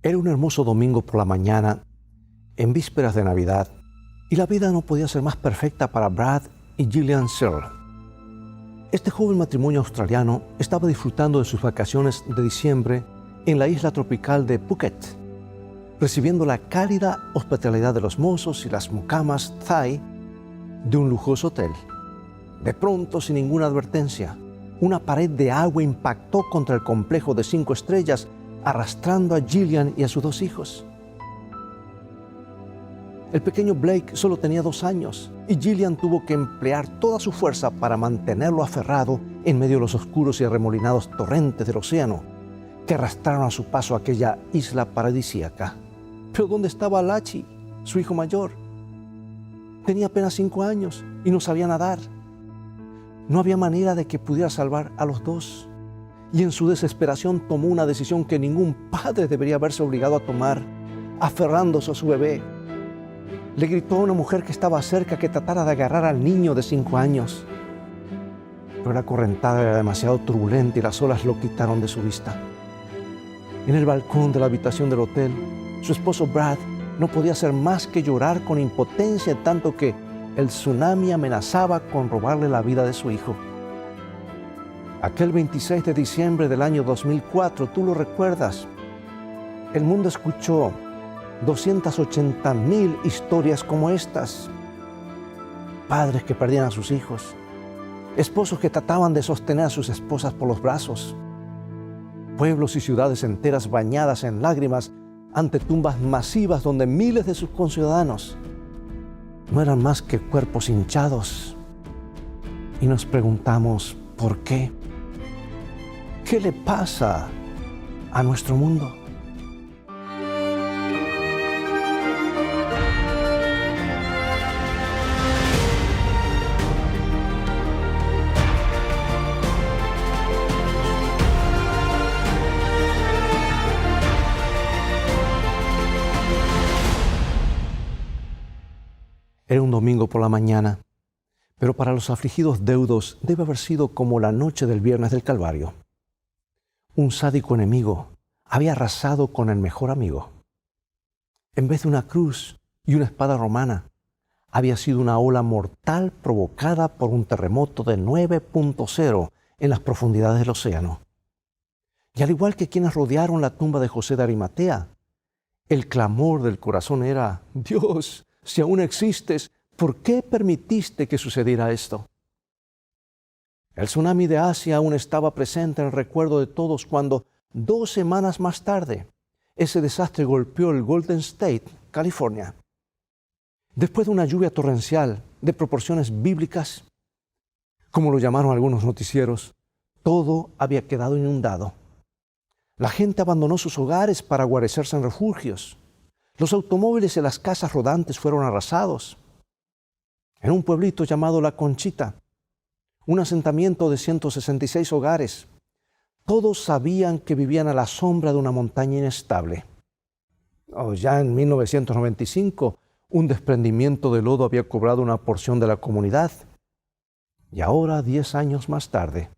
Era un hermoso domingo por la mañana, en vísperas de Navidad, y la vida no podía ser más perfecta para Brad y Gillian Searle. Este joven matrimonio australiano estaba disfrutando de sus vacaciones de diciembre en la isla tropical de Phuket, recibiendo la cálida hospitalidad de los mozos y las mucamas thai de un lujoso hotel. De pronto, sin ninguna advertencia, una pared de agua impactó contra el complejo de 5 estrellas, arrastrando a Gillian y a sus 2 hijos. El pequeño Blake solo tenía 2 años y Gillian tuvo que emplear toda su fuerza para mantenerlo aferrado en medio de los oscuros y arremolinados torrentes del océano que arrastraron a su paso aquella isla paradisíaca. Pero ¿dónde estaba Lachi, su hijo mayor? Tenía apenas 5 años y no sabía nadar. No había manera de que pudiera salvar a los 2. Y en su desesperación tomó una decisión que ningún padre debería haberse obligado a tomar, aferrándose a su bebé. Le gritó a una mujer que estaba cerca que tratara de agarrar al niño de 5 años. Pero la correntada era demasiado turbulenta y las olas lo quitaron de su vista. En el balcón de la habitación del hotel, su esposo Brad no podía hacer más que llorar con impotencia, en tanto que el tsunami amenazaba con robarle la vida de su hijo. Aquel 26 de diciembre del año 2004, tú lo recuerdas, el mundo escuchó 280,000 historias como estas. Padres que perdían a sus hijos, esposos que trataban de sostener a sus esposas por los brazos, pueblos y ciudades enteras bañadas en lágrimas ante tumbas masivas donde miles de sus conciudadanos no eran más que cuerpos hinchados. Y nos preguntamos, ¿por qué? ¿Qué le pasa a nuestro mundo? Era un domingo por la mañana, pero para los afligidos deudos debe haber sido como la noche del viernes del Calvario. Un sádico enemigo había arrasado con el mejor amigo. En vez de una cruz y una espada romana, había sido una ola mortal provocada por un terremoto de 9.0 en las profundidades del océano. Y al igual que quienes rodearon la tumba de José de Arimatea, el clamor del corazón era: Dios, si aún existes, ¿por qué permitiste que sucediera esto? El tsunami de Asia aún estaba presente en el recuerdo de todos cuando 2 semanas más tarde ese desastre golpeó el Golden State, California. Después de una lluvia torrencial de proporciones bíblicas, como lo llamaron algunos noticieros, todo había quedado inundado. La gente abandonó sus hogares para guarecerse en refugios. Los automóviles y las casas rodantes fueron arrasados. En un pueblito llamado La Conchita, un asentamiento de 166 hogares, todos sabían que vivían a la sombra de una montaña inestable. Ya en 1995, un desprendimiento de lodo había cobrado una porción de la comunidad. Y ahora, 10 años más tarde,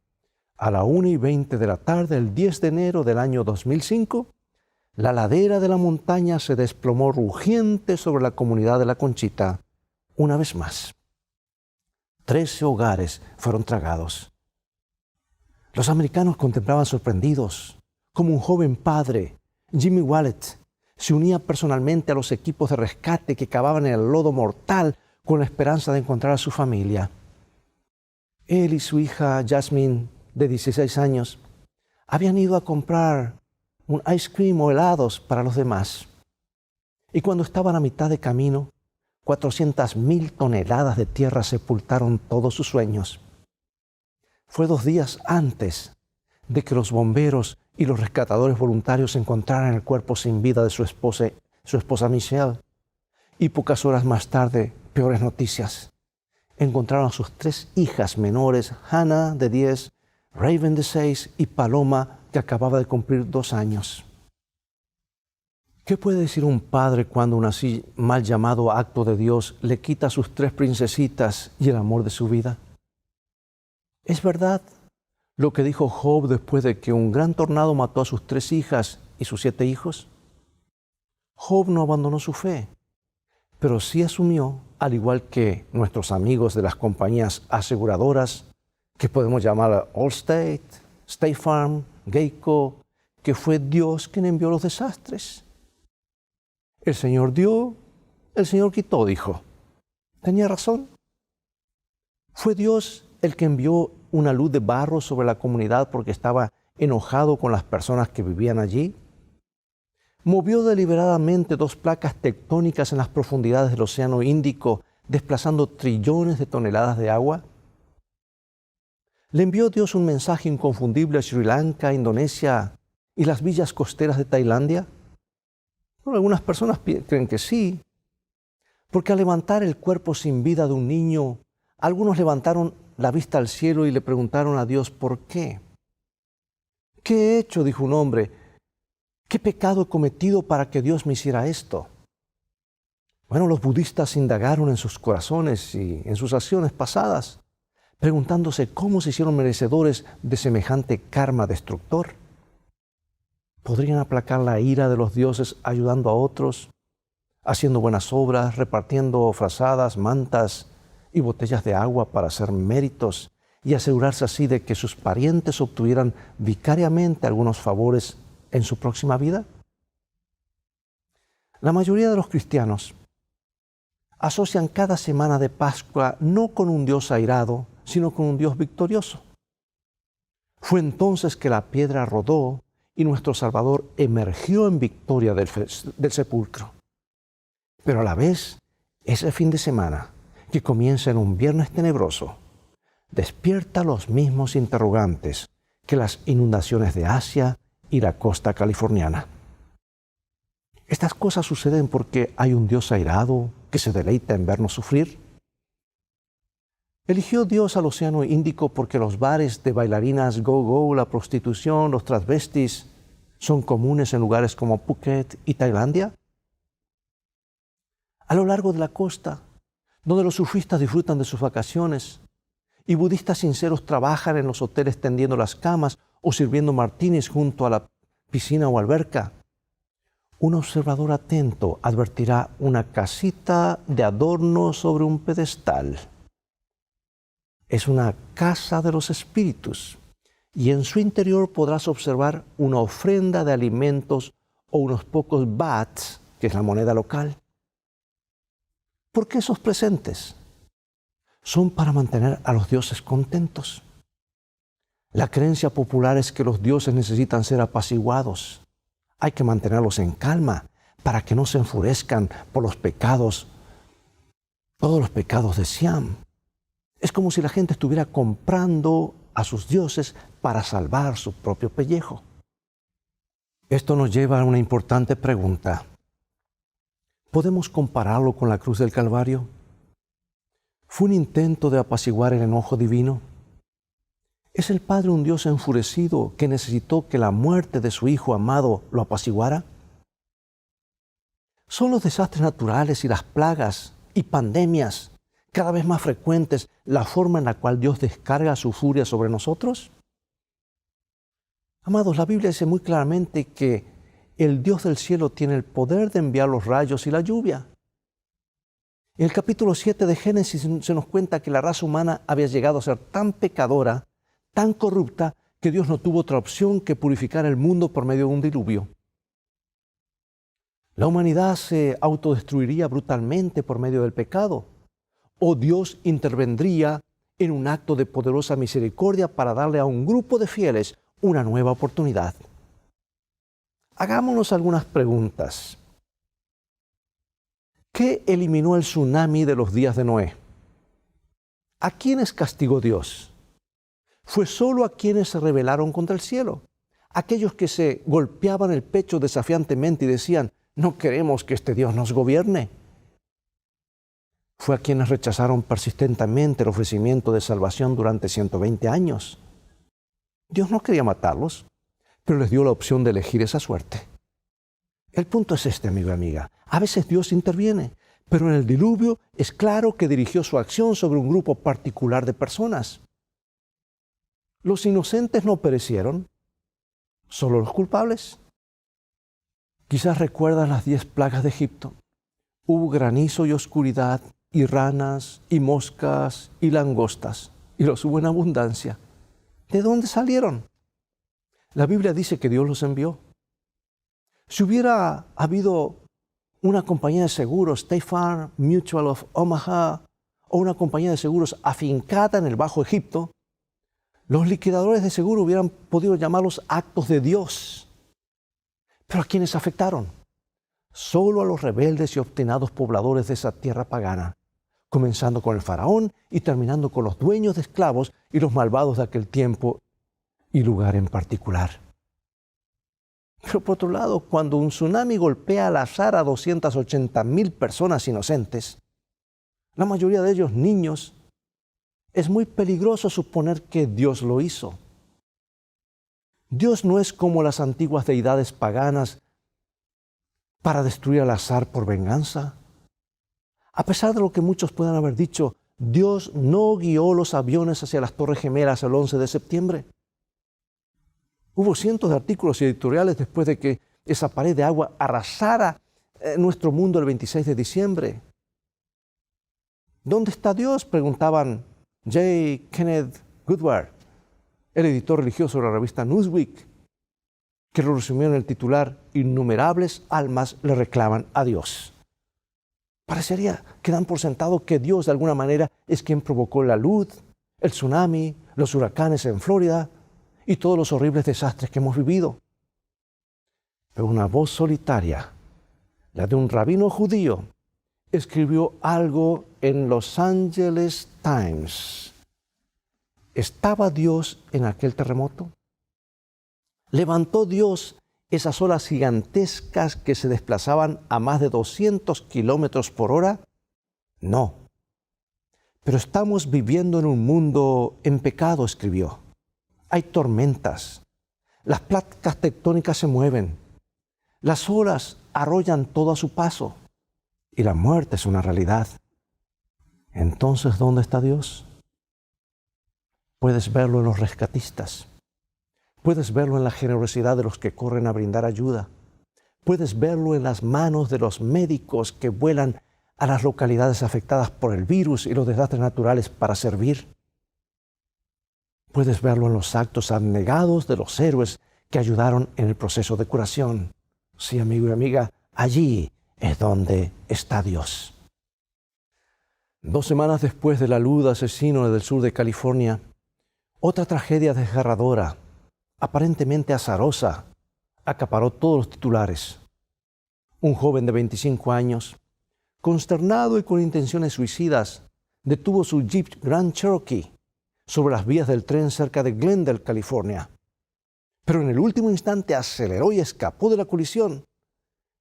a la 1:20 de la tarde, el 10 de enero del año 2005, la ladera de la montaña se desplomó rugiente sobre la comunidad de La Conchita una vez más. 13 hogares fueron tragados. Los americanos contemplaban sorprendidos cómo un joven padre, Jimmy Wallet, se unía personalmente a los equipos de rescate que cavaban en el lodo mortal con la esperanza de encontrar a su familia. Él y su hija Jasmine, de 16 años, habían ido a comprar un ice cream o helados para los demás. Y cuando estaban a mitad de camino, 400,000 toneladas de tierra sepultaron todos sus sueños. Fue 2 días antes de que los bomberos y los rescatadores voluntarios encontraran el cuerpo sin vida de su esposa Michelle. Y pocas horas más tarde, peores noticias. Encontraron a sus 3 hijas menores, Hannah, de 10, Raven, de 6, y Paloma, que acababa de cumplir 2 años. ¿Qué puede decir un padre cuando un así mal llamado acto de Dios le quita a sus 3 princesitas y el amor de su vida? ¿Es verdad lo que dijo Job después de que un gran tornado mató a sus 3 hijas y sus 7 hijos? Job no abandonó su fe, pero sí asumió, al igual que nuestros amigos de las compañías aseguradoras, que podemos llamar Allstate, State Farm, Geico, que fue Dios quien envió los desastres. El Señor dio, el Señor quitó, dijo. Tenía razón. Fue Dios el que envió una luz de barro sobre la comunidad porque estaba enojado con las personas que vivían allí. Movió deliberadamente 2 placas tectónicas en las profundidades del Océano Índico, desplazando trillones de toneladas de agua. Le envió Dios un mensaje inconfundible a Sri Lanka, Indonesia y las villas costeras de Tailandia. Bueno, algunas personas creen que sí, porque al levantar el cuerpo sin vida de un niño, algunos levantaron la vista al cielo y le preguntaron a Dios ¿por qué? ¿Qué he hecho?, dijo un hombre. ¿Qué pecado he cometido para que Dios me hiciera esto? Bueno, los budistas indagaron en sus corazones y en sus acciones pasadas, preguntándose cómo se hicieron merecedores de semejante karma destructor. ¿Podrían aplacar la ira de los dioses ayudando a otros, haciendo buenas obras, repartiendo frazadas, mantas y botellas de agua para hacer méritos y asegurarse así de que sus parientes obtuvieran vicariamente algunos favores en su próxima vida? La mayoría de los cristianos asocian cada semana de Pascua no con un Dios airado, sino con un Dios victorioso. Fue entonces que la piedra rodó y nuestro Salvador emergió en victoria del sepulcro. Pero a la vez, ese fin de semana, que comienza en un viernes tenebroso, despierta los mismos interrogantes que las inundaciones de Asia y la costa californiana. ¿Estas cosas suceden porque hay un Dios airado que se deleita en vernos sufrir? ¿Eligió Dios al Océano Índico porque los bares de bailarinas go-go, la prostitución, los transvestis son comunes en lugares como Phuket y Tailandia? A lo largo de la costa, donde los surfistas disfrutan de sus vacaciones y budistas sinceros trabajan en los hoteles tendiendo las camas o sirviendo martinis junto a la piscina o alberca, un observador atento advertirá una casita de adorno sobre un pedestal. Es una casa de los espíritus y en su interior podrás observar una ofrenda de alimentos o unos pocos bahts, que es la moneda local. ¿Por qué esos presentes? Son para mantener a los dioses contentos. La creencia popular es que los dioses necesitan ser apaciguados. Hay que mantenerlos en calma para que no se enfurezcan por los pecados, todos los pecados de Siam. Es como si la gente estuviera comprando a sus dioses para salvar su propio pellejo. Esto nos lleva a una importante pregunta. ¿Podemos compararlo con la cruz del Calvario? ¿Fue un intento de apaciguar el enojo divino? ¿Es el Padre un Dios enfurecido que necesitó que la muerte de su Hijo amado lo apaciguara? ¿Son los desastres naturales y las plagas y pandemias cada vez más frecuentes la forma en la cual Dios descarga su furia sobre nosotros? Amados, la Biblia dice muy claramente que el Dios del cielo tiene el poder de enviar los rayos y la lluvia. En el capítulo 7 de Génesis se nos cuenta que la raza humana había llegado a ser tan pecadora, tan corrupta, que Dios no tuvo otra opción que purificar el mundo por medio de un diluvio. La humanidad se autodestruiría brutalmente por medio del pecado, o Dios intervendría en un acto de poderosa misericordia para darle a un grupo de fieles una nueva oportunidad. Hagámonos algunas preguntas. ¿Qué eliminó el tsunami de los días de Noé? ¿A quiénes castigó Dios? Fue solo a quienes se rebelaron contra el cielo, aquellos que se golpeaban el pecho desafiantemente y decían, no queremos que este Dios nos gobierne. Fue a quienes rechazaron persistentemente el ofrecimiento de salvación durante 120 años. Dios no quería matarlos, pero les dio la opción de elegir esa suerte. El punto es este, amigo y amiga. A veces Dios interviene, pero en el diluvio es claro que dirigió su acción sobre un grupo particular de personas. Los inocentes no perecieron, solo los culpables. Quizás recuerdas las 10 plagas de Egipto. Hubo granizo y oscuridad, y ranas, y moscas, y langostas, y los hubo en abundancia. ¿De dónde salieron? La Biblia dice que Dios los envió. Si hubiera habido una compañía de seguros, State Farm, Mutual of Omaha, o una compañía de seguros afincada en el Bajo Egipto, los liquidadores de seguro hubieran podido llamarlos actos de Dios. Pero ¿a quiénes afectaron? Solo a los rebeldes y obstinados pobladores de esa tierra pagana, comenzando con el faraón y terminando con los dueños de esclavos y los malvados de aquel tiempo y lugar en particular. Pero por otro lado, cuando un tsunami golpea al azar a 280,000 personas inocentes, la mayoría de ellos niños, es muy peligroso suponer que Dios lo hizo. Dios no es como las antiguas deidades paganas para destruir al azar por venganza. A pesar de lo que muchos puedan haber dicho, Dios no guió los aviones hacia las Torres Gemelas el 11 de septiembre. Hubo cientos de artículos y editoriales después de que esa pared de agua arrasara nuestro mundo el 26 de diciembre. ¿Dónde está Dios?, preguntaban J. Kenneth Woodward, el editor religioso de la revista Newsweek, que lo resumió en el titular: innumerables almas le reclaman a Dios. Parecería que dan por sentado que Dios de alguna manera es quien provocó la luz, el tsunami, los huracanes en Florida y todos los horribles desastres que hemos vivido. Pero una voz solitaria, la de un rabino judío, escribió algo en Los Angeles Times. ¿Estaba Dios en aquel terremoto? ¿Levantó Dios esas olas gigantescas que se desplazaban a más de 200 kilómetros por hora? No. Pero estamos viviendo en un mundo en pecado, escribió. Hay tormentas. Las placas tectónicas se mueven. Las olas arrollan todo a su paso. Y la muerte es una realidad. Entonces, ¿dónde está Dios? Puedes verlo en los rescatistas. Puedes verlo en la generosidad de los que corren a brindar ayuda. Puedes verlo en las manos de los médicos que vuelan a las localidades afectadas por el virus y los desastres naturales para servir. Puedes verlo en los actos abnegados de los héroes que ayudaron en el proceso de curación. Sí, amigo y amiga, allí es donde está Dios. 2 semanas después del alud asesino del sur de California, otra tragedia desgarradora, aparentemente azarosa, acaparó todos los titulares. Un joven de 25 años, consternado y con intenciones suicidas, detuvo su Jeep Grand Cherokee sobre las vías del tren cerca de Glendale, California. Pero en el último instante aceleró y escapó de la colisión.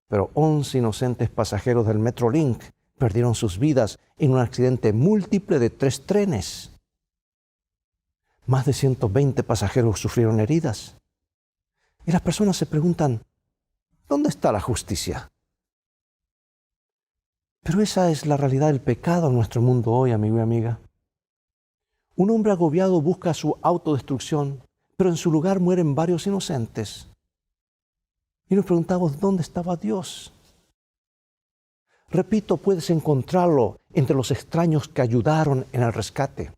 Pero 11 inocentes pasajeros del Metrolink perdieron sus vidas en un accidente múltiple de 3 trenes. Más de 120 pasajeros sufrieron heridas. Y las personas se preguntan, ¿dónde está la justicia? Pero esa es la realidad del pecado en nuestro mundo hoy, amigo y amiga. Un hombre agobiado busca su autodestrucción, pero en su lugar mueren varios inocentes. Y nos preguntamos, ¿dónde estaba Dios? Repito, puedes encontrarlo entre los extraños que ayudaron en el rescate.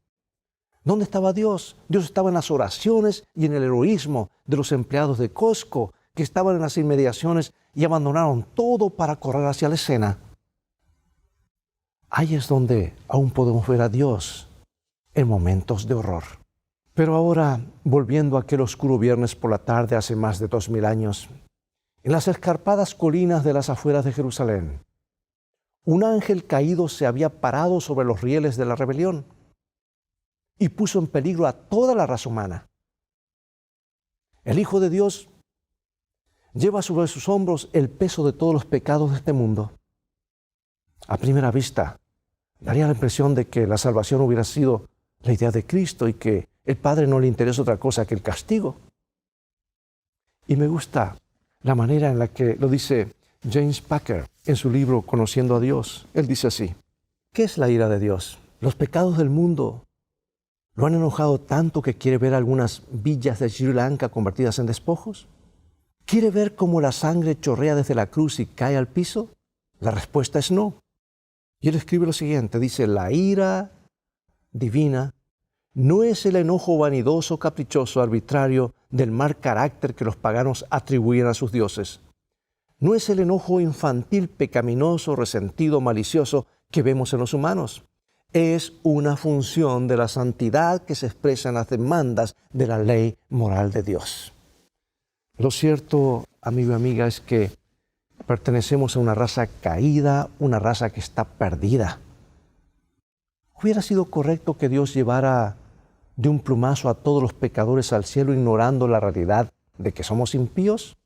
¿Dónde estaba Dios? Dios estaba en las oraciones y en el heroísmo de los empleados de Costco que estaban en las inmediaciones y abandonaron todo para correr hacia la escena. Ahí es donde aún podemos ver a Dios en momentos de horror. Pero ahora, volviendo a aquel oscuro viernes por la tarde hace más de 2000 años, en las escarpadas colinas de las afueras de Jerusalén, un ángel caído se había parado sobre los rieles de la rebelión y puso en peligro a toda la raza humana. El Hijo de Dios lleva sobre sus hombros el peso de todos los pecados de este mundo. A primera vista, daría la impresión de que la salvación hubiera sido la idea de Cristo y que el Padre no le interesa otra cosa que el castigo. Y me gusta la manera en la que lo dice James Packer en su libro Conociendo a Dios. Él dice así: ¿qué es la ira de Dios? Los pecados del mundo lo han enojado tanto que quiere ver algunas villas de Sri Lanka convertidas en despojos. ¿Quiere ver cómo la sangre chorrea desde la cruz y cae al piso? La respuesta es no. Y él escribe lo siguiente, dice, la ira divina no es el enojo vanidoso, caprichoso, arbitrario del mal carácter que los paganos atribuyen a sus dioses. No es el enojo infantil, pecaminoso, resentido, malicioso que vemos en los humanos. Es una función de la santidad que se expresa en las demandas de la ley moral de Dios. Lo cierto, amigo y amiga, es que pertenecemos a una raza caída, una raza que está perdida. ¿Hubiera sido correcto que Dios llevara de un plumazo a todos los pecadores al cielo ignorando la realidad de que somos impíos?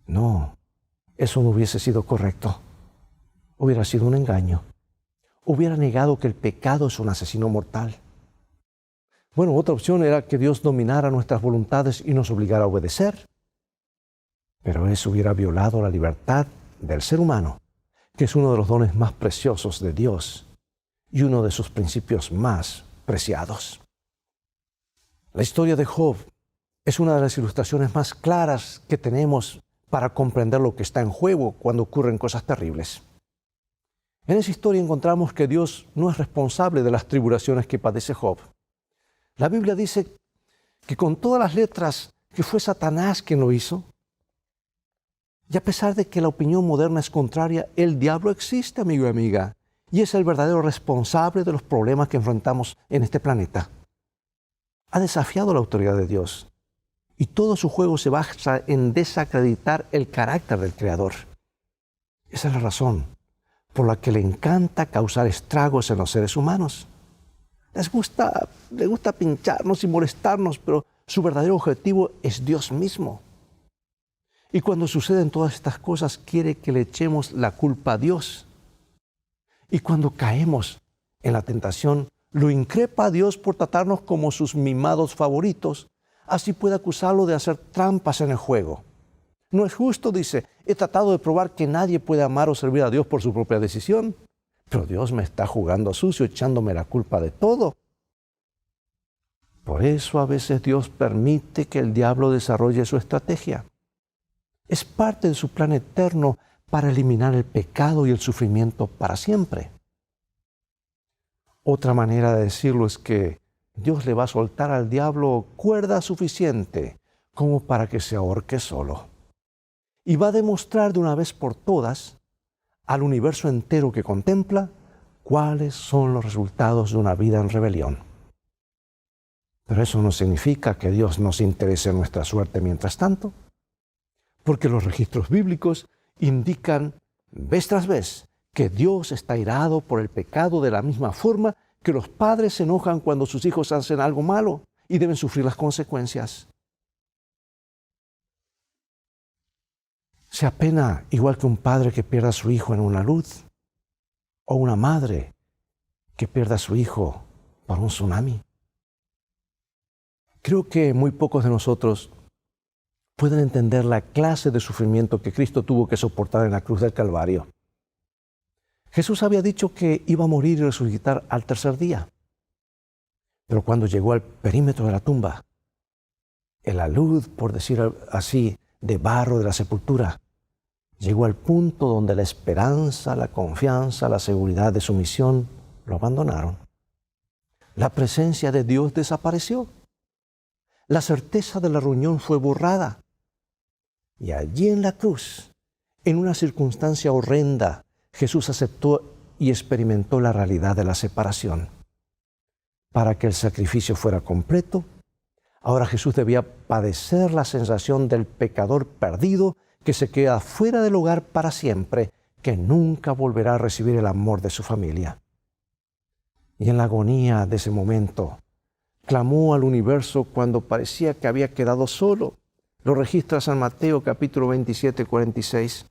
No, eso no hubiese sido correcto. Hubiera sido un engaño. Hubiera negado que el pecado es un asesino mortal. Bueno, otra opción era que Dios dominara nuestras voluntades y nos obligara a obedecer. Pero eso hubiera violado la libertad del ser humano, que es uno de los dones más preciosos de Dios y uno de sus principios más preciados. La historia de Job es una de las ilustraciones más claras que tenemos para comprender lo que está en juego cuando ocurren cosas terribles. En esa historia encontramos que Dios no es responsable de las tribulaciones que padece Job. La Biblia dice que con todas las letras que fue Satanás quien lo hizo, y a pesar de que la opinión moderna es contraria, el diablo existe, amigo y amiga, y es el verdadero responsable de los problemas que enfrentamos en este planeta. Ha desafiado la autoridad de Dios, y todo su juego se basa en desacreditar el carácter del Creador. Esa es la razón por la que le encanta causar estragos en los seres humanos. Le gusta pincharnos y molestarnos, pero su verdadero objetivo es Dios mismo. Y cuando suceden todas estas cosas, quiere que le echemos la culpa a Dios. Y cuando caemos en la tentación, lo increpa a Dios por tratarnos como sus mimados favoritos. Así puede acusarlo de hacer trampas en el juego. No es justo, dice, he tratado de probar que nadie puede amar o servir a Dios por su propia decisión. Pero Dios me está jugando sucio, echándome la culpa de todo. Por eso a veces Dios permite que el diablo desarrolle su estrategia. Es parte de su plan eterno para eliminar el pecado y el sufrimiento para siempre. Otra manera de decirlo es que Dios le va a soltar al diablo cuerda suficiente como para que se ahorque solo. Y va a demostrar de una vez por todas al universo entero que contempla cuáles son los resultados de una vida en rebelión. Pero eso no significa que Dios no se interese en nuestra suerte mientras tanto, porque los registros bíblicos indican vez tras vez que Dios está irado por el pecado de la misma forma que los padres se enojan cuando sus hijos hacen algo malo y deben sufrir las consecuencias. Se apena igual que un padre que pierda a su hijo en una luz o una madre que pierda a su hijo por un tsunami. Creo que muy pocos de nosotros pueden entender la clase de sufrimiento que Cristo tuvo que soportar en la cruz del Calvario. Jesús había dicho que iba a morir y resucitar al tercer día. Pero cuando llegó al perímetro de la tumba, en la luz, por decir así, de barro de la sepultura, llegó al punto donde la esperanza, la confianza, la seguridad de su misión lo abandonaron. La presencia de Dios desapareció. La certeza de la reunión fue borrada. Y allí en la cruz, en una circunstancia horrenda, Jesús aceptó y experimentó la realidad de la separación. Para que el sacrificio fuera completo, ahora Jesús debía padecer la sensación del pecador perdido que se queda fuera del hogar para siempre, que nunca volverá a recibir el amor de su familia. Y en la agonía de ese momento, clamó al universo cuando parecía que había quedado solo. Lo registra San Mateo capítulo 27, 46.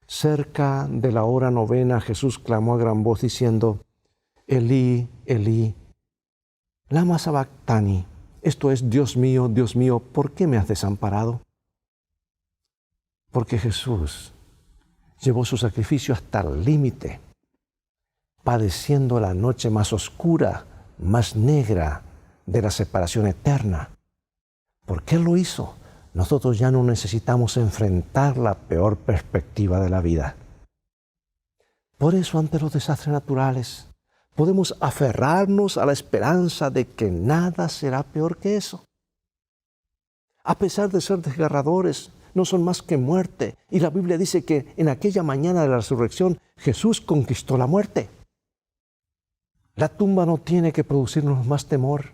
Cerca de la hora novena, Jesús clamó a gran voz diciendo, Elí, Elí, lama sabactani. Esto es, Dios mío, ¿por qué me has desamparado? Porque Jesús llevó su sacrificio hasta el límite, padeciendo la noche más oscura, más negra de la separación eterna. ¿Por qué lo hizo? nosotros ya no necesitamos enfrentar la peor perspectiva de la vida. Por eso, ante los desastres naturales, podemos aferrarnos a la esperanza de que nada será peor que eso. A pesar de ser desgarradores, no son más que muerte. Y la Biblia dice que en aquella mañana de la resurrección, Jesús conquistó la muerte. La tumba no tiene que producirnos más temor.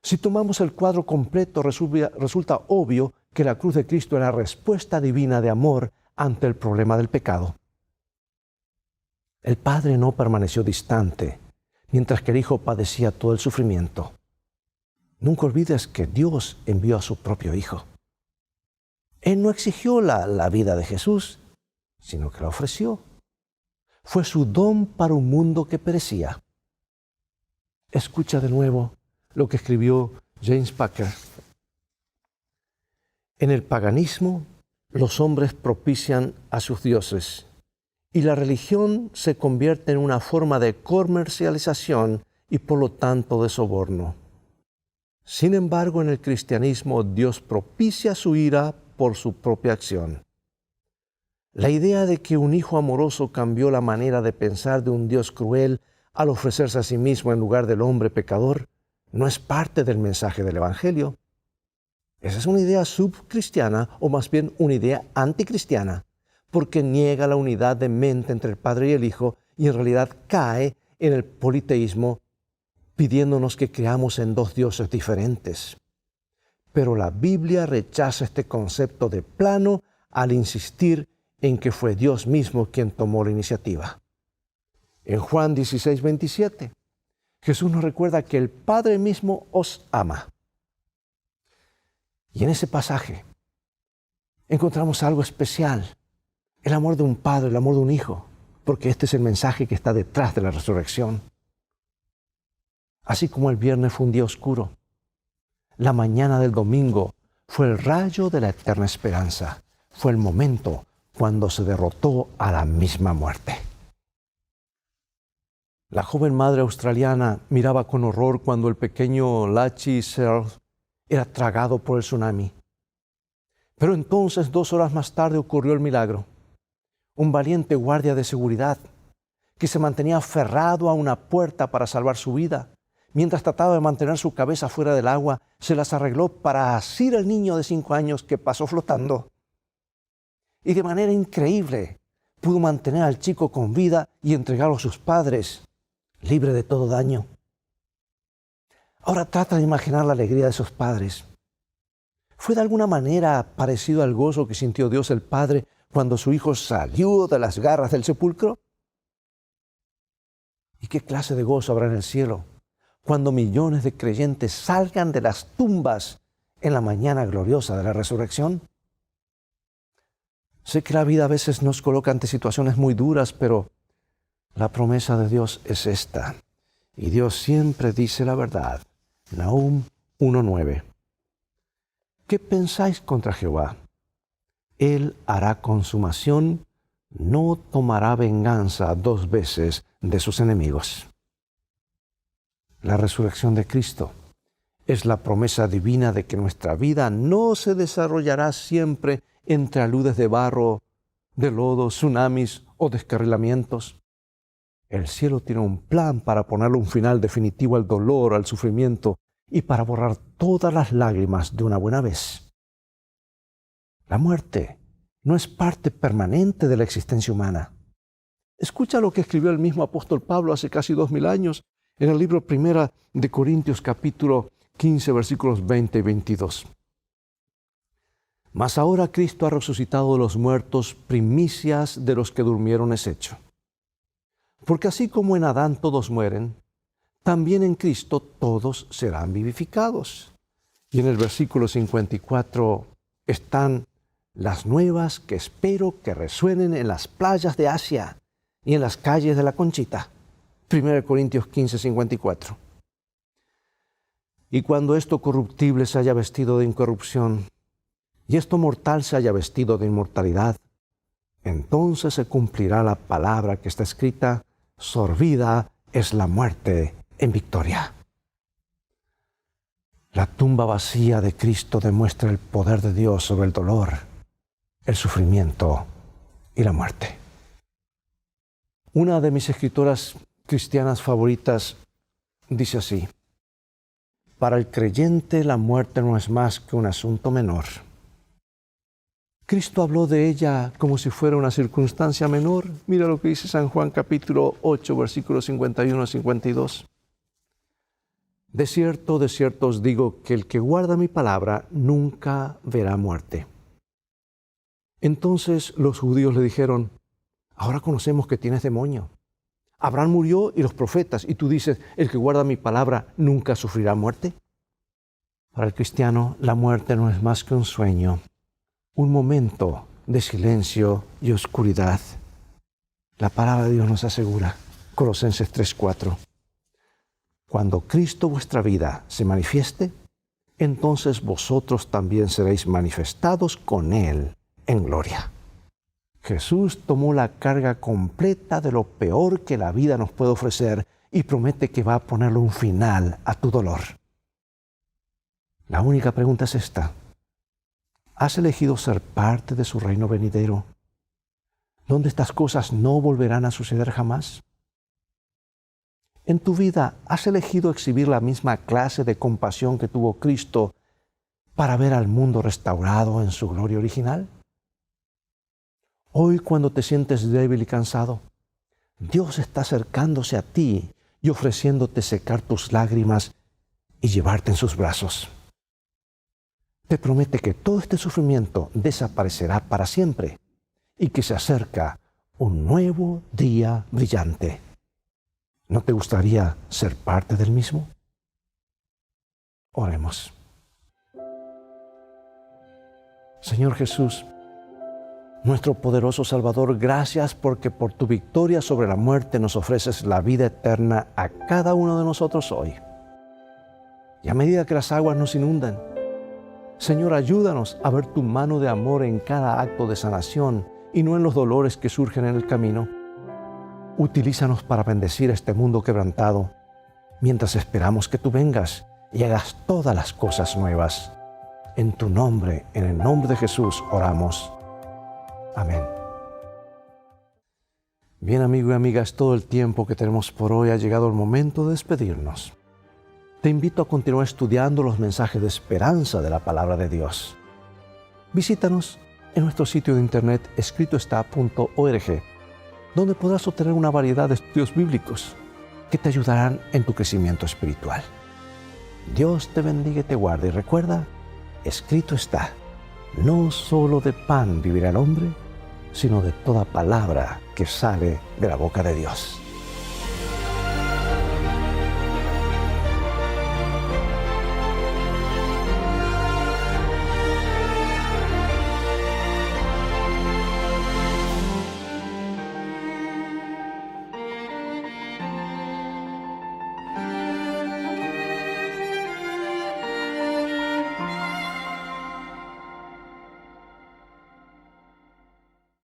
Si tomamos el cuadro completo, resulta obvio que la cruz de Cristo era la respuesta divina de amor ante el problema del pecado. El Padre no permaneció distante, mientras que el Hijo padecía todo el sufrimiento. Nunca olvides que Dios envió a su propio Hijo. Él no exigió la vida de Jesús, sino que la ofreció. Fue su don para un mundo que perecía. Escucha de nuevo lo que escribió James Packer. En el paganismo, los hombres propician a sus dioses y la religión se convierte en una forma de comercialización y por lo tanto de soborno. Sin embargo, en el cristianismo, Dios propicia su ira por su propia acción. La idea de que un hijo amoroso cambió la manera de pensar de un Dios cruel al ofrecerse a sí mismo en lugar del hombre pecador no es parte del mensaje del Evangelio. Esa es una idea subcristiana, o más bien una idea anticristiana, porque niega la unidad de mente entre el Padre y el Hijo y en realidad cae en el politeísmo, pidiéndonos que creamos en dos dioses diferentes. Pero la Biblia rechaza este concepto de plano al insistir en que fue Dios mismo quien tomó la iniciativa. En Juan 16:27, Jesús nos recuerda que el Padre mismo os ama. Y en ese pasaje encontramos algo especial, el amor de un padre, el amor de un hijo, porque este es el mensaje que está detrás de la resurrección. Así como el viernes fue un día oscuro, la mañana del domingo fue el rayo de la eterna esperanza, fue el momento cuando se derrotó a la misma muerte. La joven madre australiana miraba con horror cuando el pequeño Lachi Searle era tragado por el tsunami. Pero entonces, 2 horas más tarde, ocurrió el milagro. Un valiente guardia de seguridad que se mantenía aferrado a una puerta para salvar su vida, mientras trataba de mantener su cabeza fuera del agua, se las arregló para asir al niño de 5 años que pasó flotando. Y de manera increíble pudo mantener al chico con vida y entregarlo a sus padres, libre de todo daño. Ahora trata de imaginar la alegría de esos padres. ¿Fue de alguna manera parecido al gozo que sintió Dios el Padre cuando su hijo salió de las garras del sepulcro? ¿Y qué clase de gozo habrá en el cielo cuando millones de creyentes salgan de las tumbas en la mañana gloriosa de la resurrección? Sé que la vida a veces nos coloca ante situaciones muy duras, pero la promesa de Dios es esta. Y Dios siempre dice la verdad. Nahum 1:9. ¿Qué pensáis contra Jehová? Él hará consumación, no tomará venganza 2 veces de sus enemigos. La resurrección de Cristo es la promesa divina de que nuestra vida no se desarrollará siempre entre aludes de barro, de lodo, tsunamis o descarrilamientos. El cielo tiene un plan para ponerle un final definitivo al dolor, al sufrimiento y para borrar todas las lágrimas de una buena vez. La muerte no es parte permanente de la existencia humana. Escucha lo que escribió el mismo apóstol Pablo hace casi 2000 años en el libro 1 de Corintios capítulo 15 versículos 20 y 22. Mas ahora Cristo ha resucitado de los muertos, primicias de los que durmieron es hecho. Porque así como en Adán todos mueren, también en Cristo todos serán vivificados. Y en el versículo 54 están las nuevas que espero que resuenen en las playas de Asia y en las calles de la Conchita. 1 Corintios 15, 54. Y cuando esto corruptible se haya vestido de incorrupción, y esto mortal se haya vestido de inmortalidad, entonces se cumplirá la palabra que está escrita: sorbida es la muerte en victoria. La tumba vacía de Cristo demuestra el poder de Dios sobre el dolor, el sufrimiento y la muerte. Una de mis escritoras cristianas favoritas dice así: para el creyente la muerte no es más que un asunto menor. Cristo habló de ella como si fuera una circunstancia menor. Mira lo que dice San Juan capítulo 8, versículos 51 a 52. De cierto os digo que el que guarda mi palabra nunca verá muerte. Entonces los judíos le dijeron: ahora conocemos que tienes demonio. Abraham murió y los profetas, y tú dices, el que guarda mi palabra nunca sufrirá muerte. Para el cristiano, la muerte no es más que un sueño, un momento de silencio y oscuridad. La palabra de Dios nos asegura, Colosenses 3:4, cuando Cristo vuestra vida se manifieste, entonces vosotros también seréis manifestados con Él en gloria. Jesús tomó la carga completa de lo peor que la vida nos puede ofrecer y promete que va a ponerle un final a tu dolor. La única pregunta es esta: ¿has elegido ser parte de su reino venidero, donde estas cosas no volverán a suceder jamás? En tu vida, ¿has elegido exhibir la misma clase de compasión que tuvo Cristo para ver al mundo restaurado en su gloria original? Hoy, cuando te sientes débil y cansado, Dios está acercándose a ti y ofreciéndote secar tus lágrimas y llevarte en sus brazos. Te promete que todo este sufrimiento desaparecerá para siempre y que se acerca un nuevo día brillante. ¿No te gustaría ser parte del mismo? Oremos. Señor Jesús, nuestro poderoso Salvador, gracias porque por tu victoria sobre la muerte nos ofreces la vida eterna a cada uno de nosotros hoy. Y a medida que las aguas nos inundan, Señor, ayúdanos a ver tu mano de amor en cada acto de sanación y no en los dolores que surgen en el camino. Utilízanos para bendecir este mundo quebrantado, mientras esperamos que tú vengas y hagas todas las cosas nuevas. En tu nombre, en el nombre de Jesús, oramos. Amén. Bien, amigo y amiga, es todo el tiempo que tenemos por hoy. Ha llegado el momento de despedirnos. Te invito a continuar estudiando los mensajes de esperanza de la palabra de Dios. Visítanos en nuestro sitio de internet escritoestá.org, donde podrás obtener una variedad de estudios bíblicos que te ayudarán en tu crecimiento espiritual. Dios te bendiga y te guarde. Y recuerda, escrito está, no solo de pan vivirá el hombre, sino de toda palabra que sale de la boca de Dios.